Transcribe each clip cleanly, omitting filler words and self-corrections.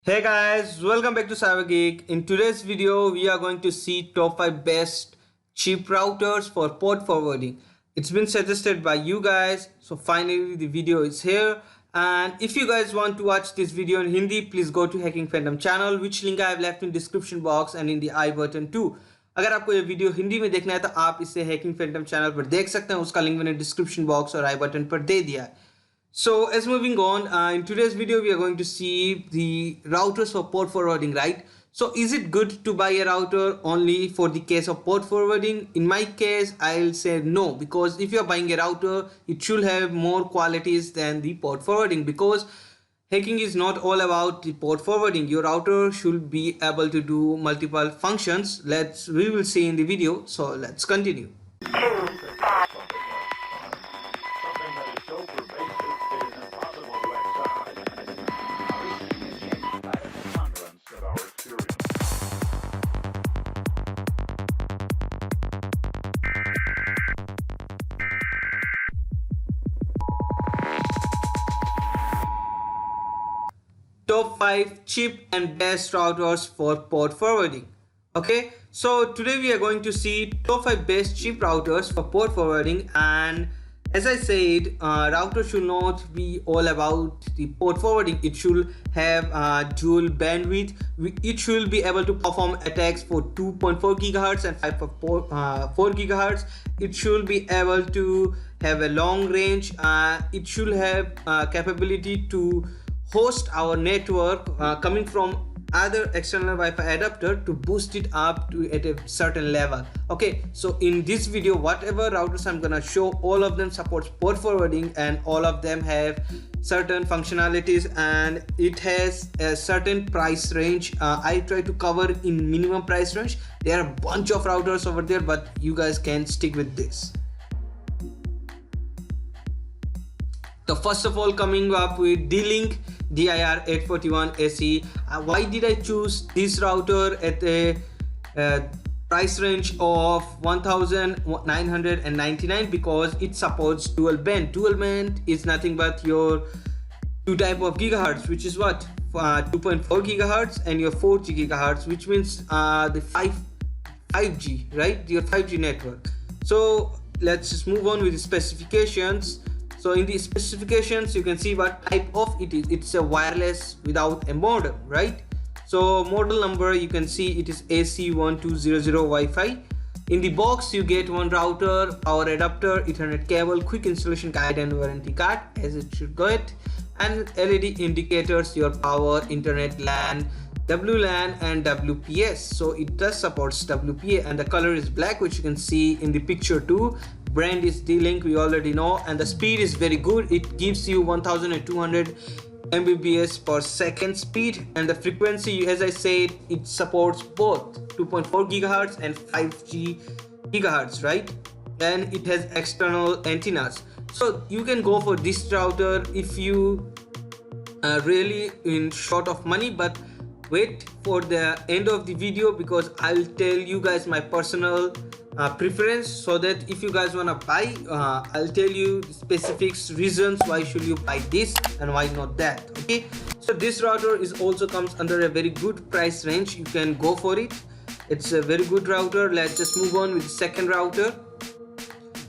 Hey guys, welcome back to CyberGeek. In today's video, we are going to see top 5 best cheap routers for port forwarding. It's been suggested by you guys, so finally the video is here. And if you guys want to watch this video in Hindi, please go to Hacking Phantom channel, which link I have left in description box and in the I button too. अगर आपको ये video Hindi में देखना है तो आप इसे hacking Phantom channel पर देख सकते हैं. उसका लिंक मैंने डिस्क्रिप्शन बॉक्स और आई बटन पर दे दिया है. So as moving on, in today's video we are going to see the routers for port forwarding, right? So is it good to buy a router only for the case of port forwarding? In my case, I'll say no, because if you're buying a router, it should have more qualities than the port forwarding, because hacking is not all about the port forwarding. Your router should be able to do multiple functions. We will see in the video. So let's continue. Top 5 cheap and best routers for port forwarding. Okay, so today we are going to see top 5 best cheap routers for port forwarding. And as I said, router should not be all about the port forwarding. It should have dual bandwidth. It should be able to perform attacks for 2.4 gigahertz and 5.4 gigahertz. It should be able to have a long range. It should have capability to host our network coming from other external Wi-Fi adapter to boost it up to at a certain level. Okay, so in this video, whatever routers I'm gonna show, all of them supports port forwarding and all of them have certain functionalities and it has a certain price range. I try to cover in minimum price range. There are a bunch of routers over there, but you guys can stick with this. So first of all, coming up with DLink DIR 841 SE. Why did I choose this router at a price range of 1999? Because it supports dual band. Dual band is nothing but your two type of gigahertz, which is what 2.4 gigahertz and your 4G gigahertz, which means the 5G, right? Your 5G network. So let's just move on with the specifications. So in the specifications, you can see what type of it is. It's a wireless without a modem, right? So model number, you can see it is AC1200 Wi-Fi. In the box, you get one router, power adapter, Ethernet cable, quick installation guide and warranty card, as it should get, and LED indicators, your power, internet, LAN, WLAN and WPS. So it does supports WPA and the color is black, which you can see in the picture too. Brand is DLink, we already know, and the speed is very good. It gives you 1200 Mbps per second speed, and the frequency, as I said, it supports both 2.4 gigahertz and 5G gigahertz, right? And it has external antennas. So you can go for this router if you are really in short of money, but wait for the end of the video because I'll tell you guys my personal preference, so that if you guys want to buy, I'll tell you the specifics, reasons why should you buy this and why not that. Okay, so this router is also comes under a very good price range. You can go for it. It's a very good router. Let's just move on with the second router.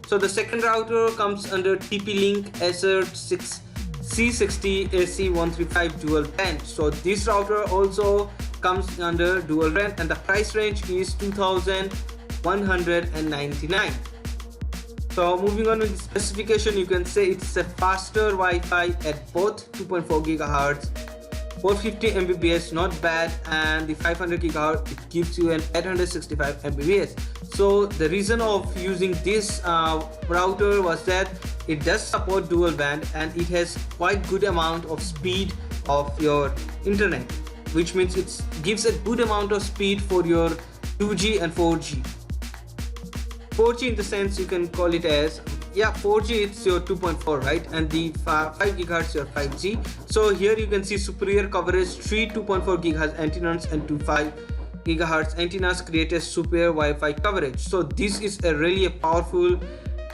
So the second router comes under TPLink Assert 6C60 AC135 dual band. So this router also comes under dual band and the price range is 2199. So moving on with the specification, you can say it's a faster Wi-Fi at both 2.4 gigahertz, 450 Mbps, not bad, and the 500 gigahertz, it gives you an 865 Mbps. So the reason of using this router was that it does support dual band and it has quite good amount of speed of your internet, which means it gives a good amount of speed for your 2G and 4G. 4G in the sense you can call it as, yeah, 4G it's your 2.4, right? And the 5 gigahertz your 5G. So here you can see superior coverage, 3 2.4 gigahertz antennas and 2.5 gigahertz antennas create a superior Wi-Fi coverage. So this is a really powerful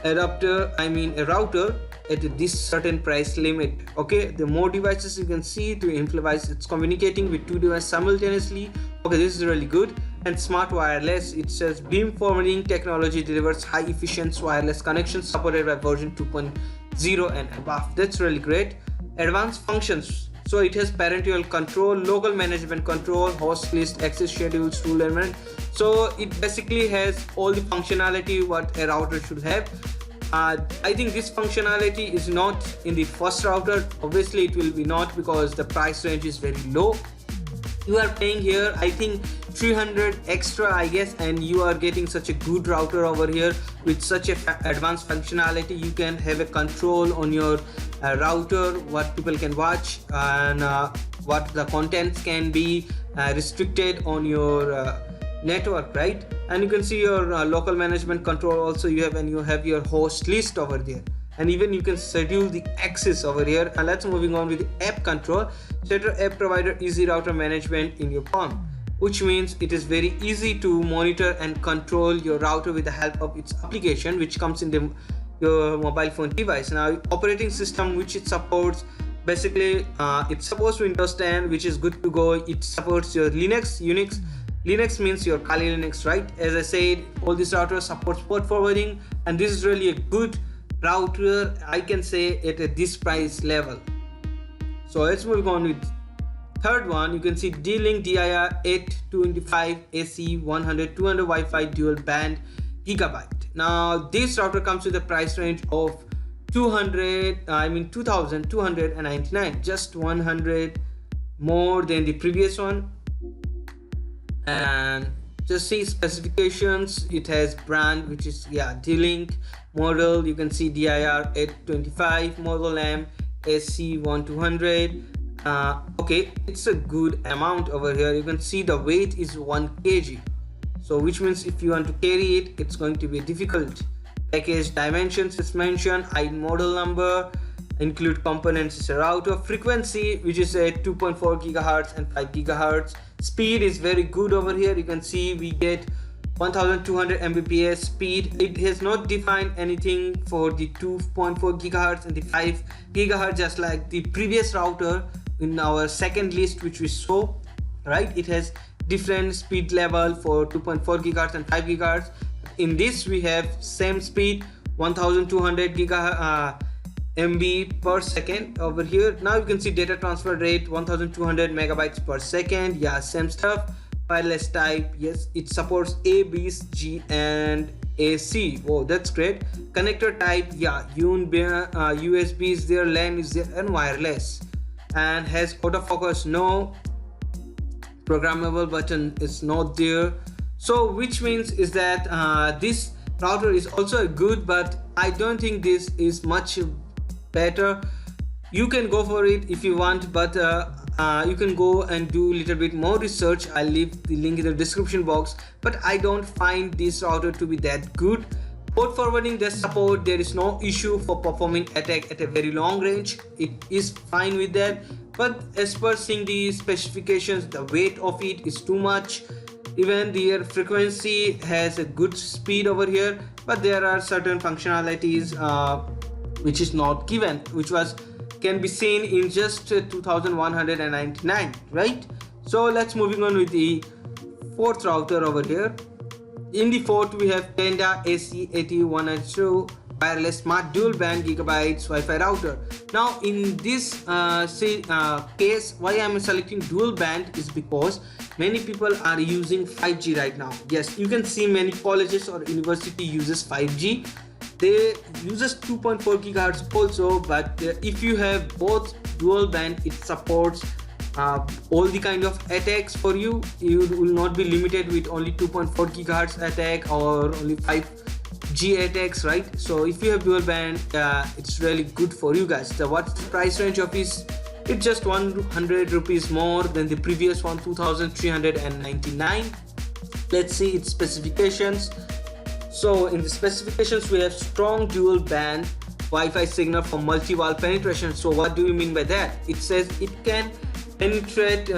adapter, I mean a router, at this certain price limit. Okay, the more devices you can see to implement, it's communicating with 2 devices simultaneously. Okay, this is really good. And smart wireless, it says beam forwarding technology delivers high efficiency wireless connections supported by version 2.0 and above. That's really great. Advanced functions, so it has parental control, local management control, host list, access schedules, rule element. So it basically has all the functionality what a router should have. I think this functionality is not in the first router. Obviously it will be not, because the price range is very low. You are paying here I think 300 extra I guess, and you are getting such a good router over here with such a advanced functionality. You can have a control on your router, what people can watch, and what the contents can be restricted on your network, right? And you can see your local management control also you have, and you have your host list over there, and even you can schedule the access over here. And let's moving on with the app control. Set app provider easy router management in your palm, which means it is very easy to monitor and control your router with the help of its application which comes in your mobile phone device. Now operating system which it supports, basically it supports Windows 10, which is good to go. It supports your Linux, Unix. Linux means your Kali Linux, right? As I said, all these routers support port forwarding, and this is really a good router I can say at this price level. So let's move on with third one. You can see DLink DIR 825 AC 100 200 Wi-Fi dual band gigabyte. Now this router comes with a price range of 2299, just 100 more than the previous one. And just see specifications, it has brand which is DLink, model you can see DIR 825, model M SC1200. Okay, it's a good amount over here. You can see the weight is 1 kg, so which means if you want to carry it, it's going to be difficult. Package dimensions is mentioned, model number, include components is a router, frequency which is a 2.4 gigahertz and 5 gigahertz. Speed is very good over here. You can see we get 1200 Mbps speed. It has not defined anything for the 2.4 gigahertz and the 5 gigahertz, just like the previous router in our second list which we saw, right? It has different speed level for 2.4 gigahertz and 5 gigahertz. In this we have same speed, 1200 MB per second over here. Now you can see data transfer rate 1200 megabytes per second. Same stuff. Wireless type, yes, it supports A, B, G and AC. Oh, that's great. Connector type, USB is there, LAN is there, and wireless. And has autofocus, no. Programmable button is not there. So which means is that this router is also good, but I don't think this is much better. You can go for it if you want, but you can go and do a little bit more research. I'll leave the link in the description box, but I don't find this router to be that good. Port forwarding does support. There is no issue for performing attack at a very long range. It is fine with that, but as per seeing the specifications, the weight of it is too much. Even the frequency has a good speed over here, but there are certain functionalities which is not given, which can be seen in just 2199, right? So let's moving on with the fourth router over here. In the fourth we have Tanda AC8192 wireless smart dual band gigabytes Wi-Fi router. Now in this case, why I am selecting dual band is because many people are using 5G right now. Yes, you can see many colleges or university uses 5G. They uses 2.4 gigahertz also, but if you have both dual band, it supports all the kind of attacks for you. You will not be limited with only 2.4 gigahertz attack or only 5G attacks, right? So if you have dual band, it's really good for you guys. So what's the price range of this? It's just 100 rupees more than the previous one, 2399. Let's see its specifications. So in the specifications we have strong dual band Wi-Fi signal for multi-wall penetration. So what do you mean by that? It says it can penetrate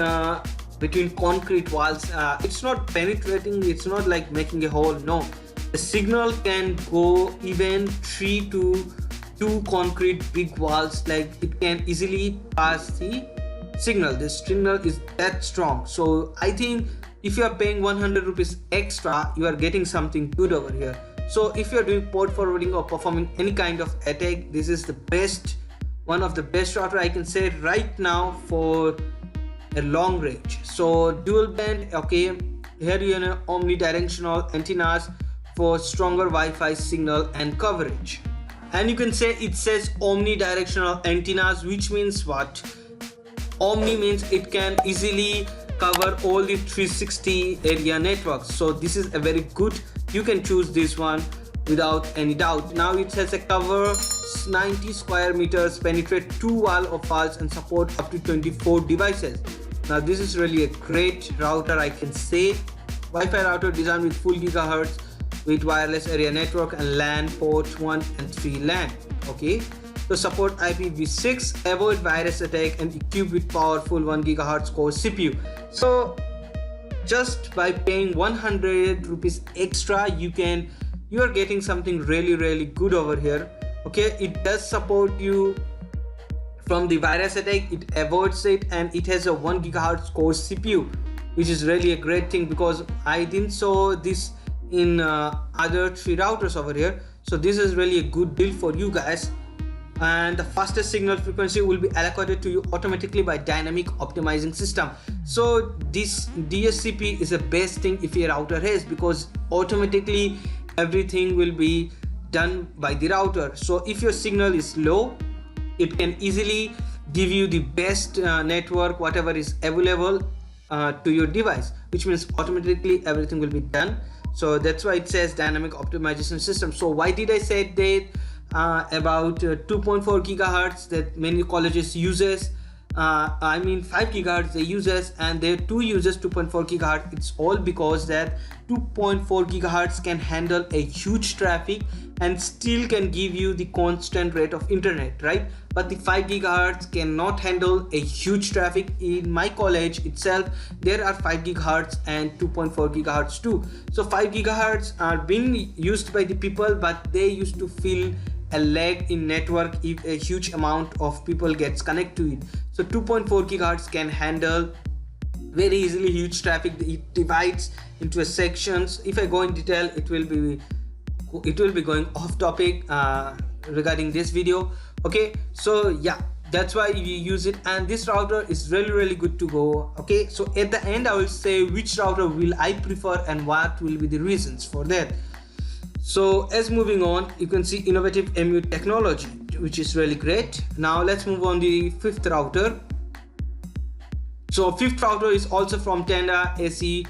between concrete walls. It's not penetrating, it's not like making a hole, no. The signal can go even 3 to two concrete big walls, like it can easily pass the signal. The signal is that strong. So I think if you are paying 100 rupees extra, you are getting something good over here. So if you are doing port forwarding or performing any kind of attack, this is the best, one of the best router I can say right now for a long range. So dual band, okay, here you have omnidirectional antennas for stronger Wi-Fi signal and coverage. And you can say it says omnidirectional antennas, which means what? Omni means it can easily cover all the 360 area networks. So this is a very good, you can choose this one without any doubt. Now it has a cover 90 square meters, penetrate 2 wall of files and support up to 24 devices. Now this is really a great router I can say. Wi-Fi router designed with full gigahertz with wireless area network and LAN port 1 and 3 LAN. Okay, so support IPv6, avoid virus attack and equipped with powerful 1 GHz core CPU. So just by paying 100 rupees extra, you are getting something really good over here. Okay, it does support you from the virus attack, it avoids it, and it has a 1 GHz core CPU, which is really a great thing because I didn't saw this in other 3 routers over here. So this is really a good deal for you guys. And the fastest signal frequency will be allocated to you automatically by dynamic optimizing system. So this DSCP is the best thing if your router has, because automatically everything will be done by the router. So if your signal is low, it can easily give you the best network whatever is available to your device, which means automatically everything will be done. So that's why it says dynamic optimization system. So why did I say that about 2.4 gigahertz that many colleges uses? I mean 5 gigahertz they uses, and there two uses 2.4 gigahertz. It's all because that 2.4 gigahertz can handle a huge traffic and still can give you the constant rate of internet, right? But the 5 gigahertz cannot handle a huge traffic. In my college itself there are 5 gigahertz and 2.4 gigahertz too. So 5 gigahertz are being used by the people, but they used to feel a lag in network if a huge amount of people gets connected to it. So 2.4 gigahertz can handle very easily huge traffic. It divides into sections. If I go in detail, it will be going off topic regarding this video. Okay, so yeah, that's why you use it, and this router is really good to go. Okay, so at the end I will say which router will I prefer and what will be the reasons for that. So as moving on, you can see innovative MU technology, which is really great. Now let's move on the fifth router. So fifth router is also from Tanda, AC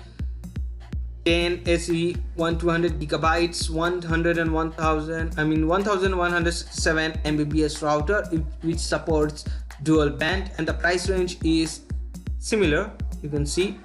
10 SE 1200 gigabytes, 1167 Mbps router, which supports dual band, and the price range is similar. You can see.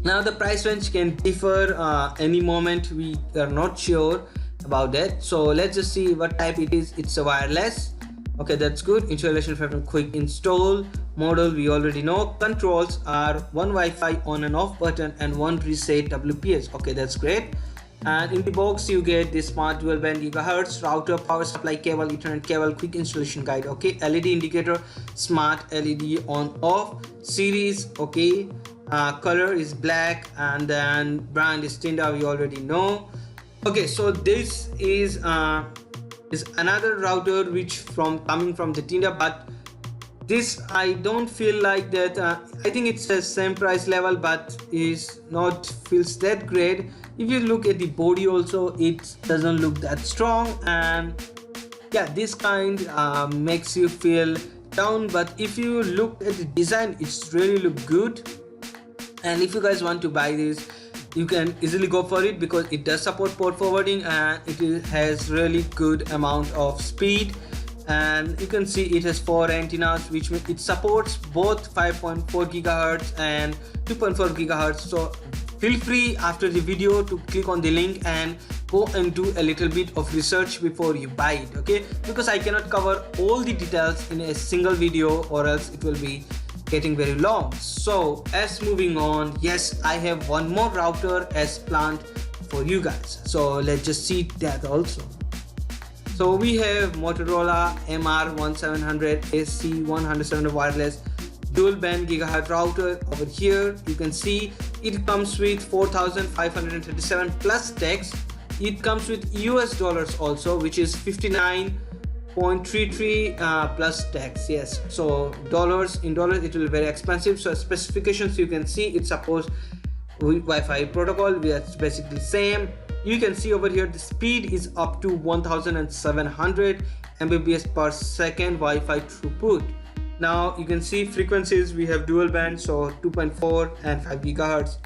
Now the price range can differ any moment, we are not sure about that. So let's just see what type it is. It's a wireless. Okay, that's good. Installation pattern, quick install. Model we already know. Controls are one Wi-Fi on and off button and one reset WPS. Okay, that's great. And in the box you get the smart dual band gigahertz router, power supply cable, Ethernet cable, quick installation guide. Okay, LED indicator, smart LED on off, series. Okay, color is black, and then brand is Tanda, we already know. Okay, so this is another router which coming from the Tanda, but this I don't feel like that. I think it's the same price level, but is not feels that great. If you look at the body also, it doesn't look that strong, and yeah, this kind makes you feel down. But if you look at the design, it's really look good. And if you guys want to buy this, you can easily go for it because it does support port forwarding and it has really good amount of speed. And you can see it has 4 antennas, which means it supports both 5.4 gigahertz and 2.4 gigahertz. So feel free after the video to click on the link and go and do a little bit of research before you buy it. Okay, because I cannot cover all the details in a single video, or else it will be getting very long. So as moving on, yes, I have one more router as planned for you guys, so let's just see that also. So we have Motorola MR1700 SC170 wireless dual band gigahertz router. Over here you can see it comes with 4537 plus tax. It comes with US dollars also, which is 59.33 plus tax. Yes, so in dollars it will be very expensive. So specifications you can see it supports Wi-Fi protocol, we are basically same. You can see over here the speed is up to 1700 Mbps per second Wi-Fi throughput. Now you can see frequencies, we have dual band, so 2.4 and 5 gigahertz.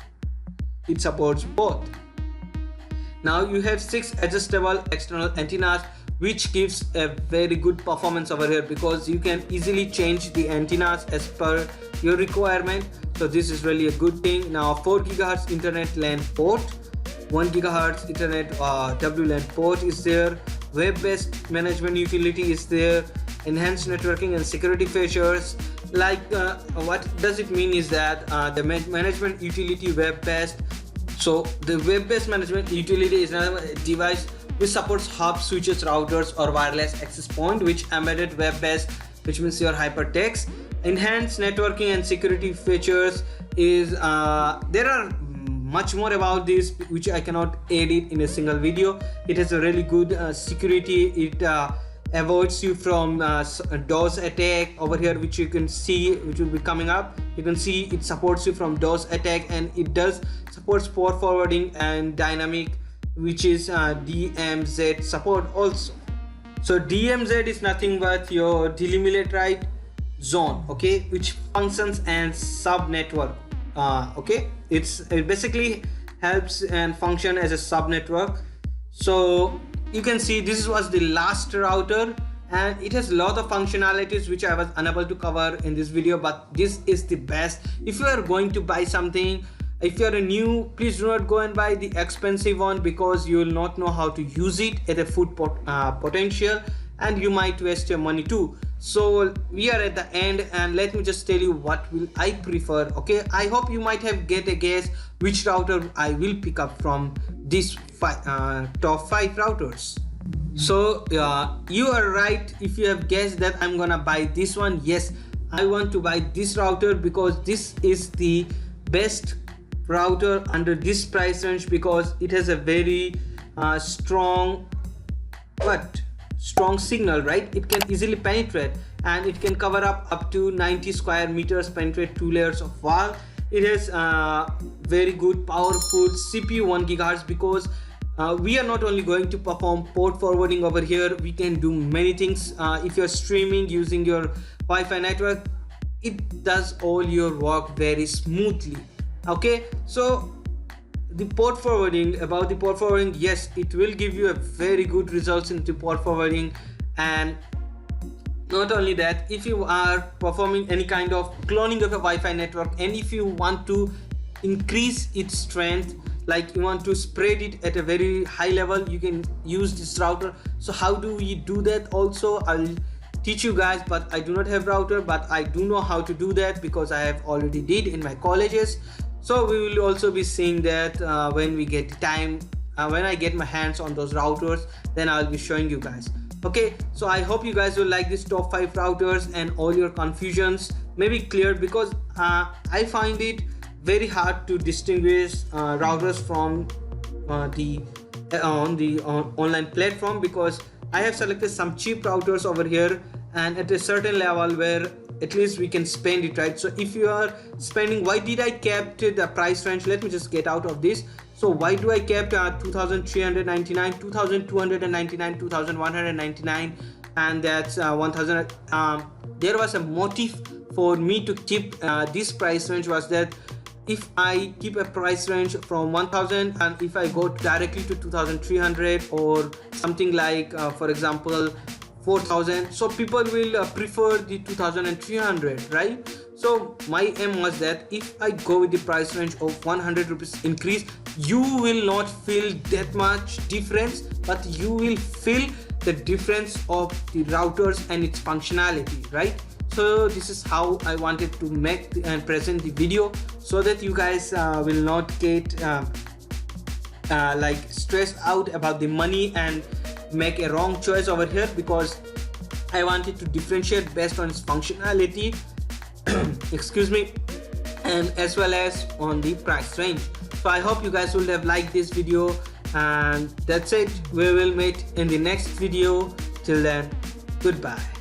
It supports both. Now you have 6 adjustable external antennas, which gives a very good performance over here because you can easily change the antennas as per your requirement. So this is really a good thing. Now 4 gigahertz internet LAN port, 1 gigahertz internet WLAN port is there, web-based management utility is there, enhanced networking and security features. Like what does it mean is that the management utility web-based. So the web-based management utility is another device which supports hub, switches, routers or wireless access point, which embedded web-based, which means your hypertext. Enhanced networking and security features is there are much more about this which I cannot edit in a single video. It has a really good security. It avoids you from DOS attack over here, which you can see, which will be coming up. You can see it supports you from DOS attack, and it does supports port forwarding and dynamic, which is DMZ support also. So DMZ is nothing but your demilitarized zone, okay, which functions as sub network. Okay, it basically helps and function as a sub network. So you can see this was the last router, and it has a lot of functionalities which I was unable to cover in this video, but this is the best. If you are going to buy something, if you are a new, please do not go and buy the expensive one because you will not know how to use it at a full potential, and you might waste your money too. So we are at the end, and let me just tell you what will I prefer. Okay, I hope you might have get a guess which router I will pick up from this top 5 routers. So you are right if you have guessed that I'm gonna buy this one. Yes, I want to buy this router because this is the best router under this price range, because it has a very strong signal, right? It can easily penetrate, and it can cover up to 90 square meters, penetrate 2 layers of wall. It has very good powerful CPU 1 gigahertz, because we are not only going to perform port forwarding over here, we can do many things. If you're streaming using your Wi-Fi network, it does all your work very smoothly. Okay, so the port forwarding, yes, it will give you a very good results into port forwarding. And not only that, if you are performing any kind of cloning of a Wi-Fi network, and if you want to increase its strength, like you want to spread it at a very high level, you can use this router. So how do we do that? Also, I'll teach you guys, but I do not have router, but I do know how to do that because I have already did in my colleges. So we will also be seeing that when we get time, when I get my hands on those routers, then I'll be showing you guys. Okay, so I hope you guys will like this top 5 routers and all your confusions may be cleared, because I find it very hard to distinguish routers from the online platform, because I have selected some cheap routers over here, and at a certain level where at least we can spend it, right? So if you are spending, why did I kept the price range? Let me just get out of this. So why do I kept 2399, 2299, 2199, and that's 1000? There was a motive for me to keep this price range, was that if I keep a price range from 1000 and if I go directly to 2300 or something like for example 4000, so people will prefer the 2300, right? So my aim was that if I go with the price range of 100 rupees increase, you will not feel that much difference, but you will feel the difference of the routers and its functionality, right? So this is how I wanted to make and present the video, so that you guys will not get like stressed out about the money and make a wrong choice over here, because I wanted to differentiate based on its functionality excuse me, and as well as on the price range. So I hope you guys will have liked this video, and that's it. We will meet in the next video. Till then, goodbye.